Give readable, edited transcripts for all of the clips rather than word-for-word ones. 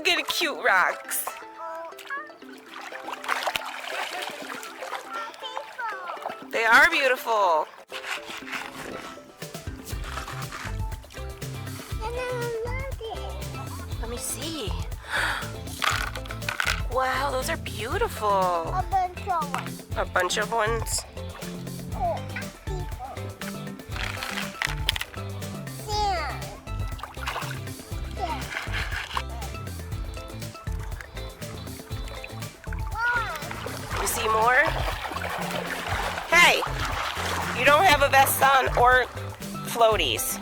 Look at the cute rocks. They are beautiful. Let me see. Wow, those are beautiful. A bunch of ones. A bunch of ones. You see more? Hey, you don't have a vest on or floaties.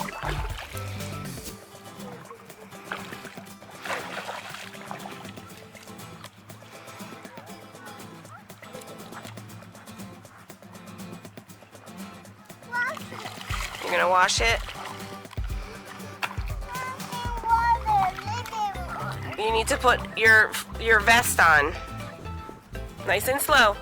You're gonna wash it? You need to put your vest on. Nice and slow.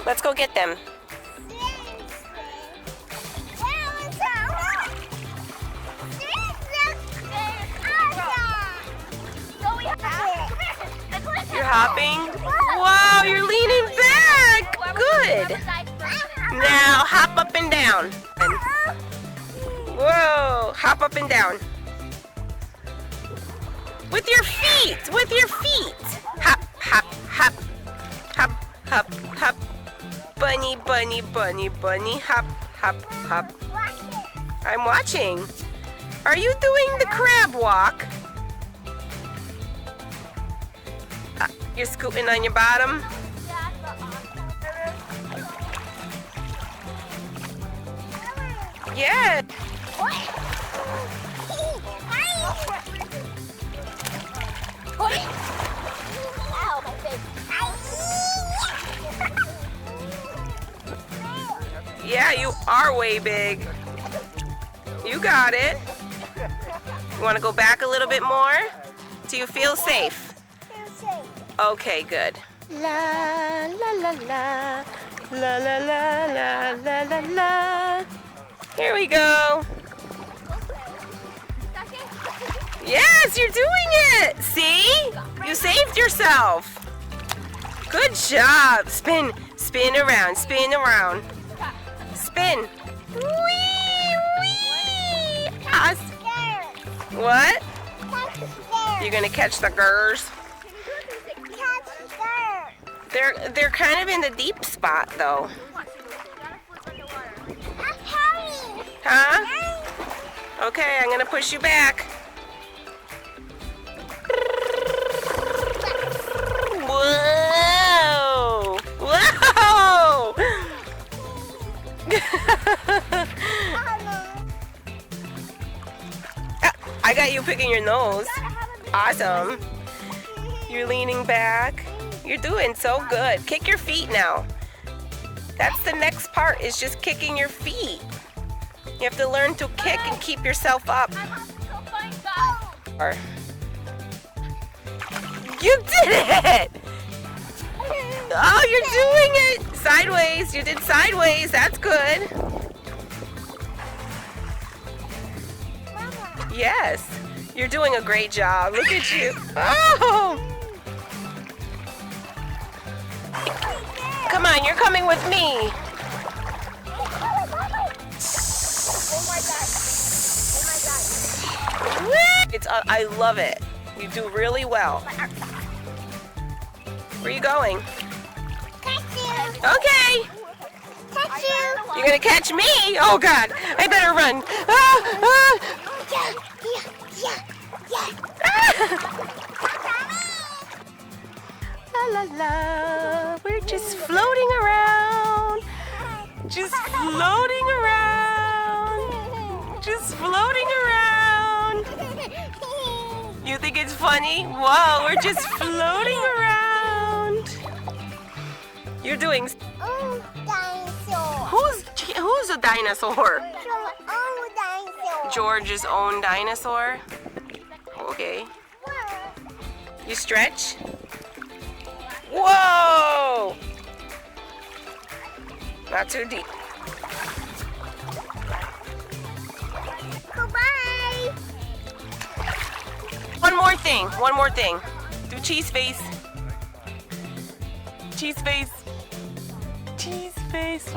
Let's go get them. You're hopping? Wow, you're leaning back. Good. Now hop up and down. Whoa, hop up and down. With your feet, with your feet. Hop, hop, hop, hop, hop, hop. Bunny, bunny, bunny, bunny, hop, hop, hop. I'm watching. Are you doing the crab walk? You're scooting on your bottom? Yeah. Yeah, you are way big. You got it. You want to go back a little bit more? Do you feel safe? Okay, good. La la la la la la la la la la. Here we go. Yes, you're doing it. See? You saved yourself. Good job. Spin, spin around, spin around. Spin. Wee, wee. What? You're gonna catch the gurs? They're kind of in the deep spot though. Huh? Okay, I'm gonna push you back. Whoa! Whoa! I got you picking your nose. Awesome. You're leaning back. You're doing so good. Kick your feet now. That's the next part, is just kicking your feet. You have to learn to kick and keep yourself up. You did it! Oh, you're doing it! Sideways. You did sideways. That's good. Yes. You're doing a great job. Look at you. Oh! Come on, you're coming with me. I love it. You do really well. Where are you going? Catch you. Okay. Catch you. You're gonna catch me? Oh God! I better run. Ah, ah. La la la. We're just floating around. Just floating around. Just floating around. You think it's funny? Whoa, we're just floating around. You're doing... Oh, dinosaur. Who's a dinosaur? Oh, dinosaur. George's own dinosaur? Okay. You stretch? Whoa! Not too deep. Goodbye. One more thing. Do cheese face. Cheese face. Cheese face.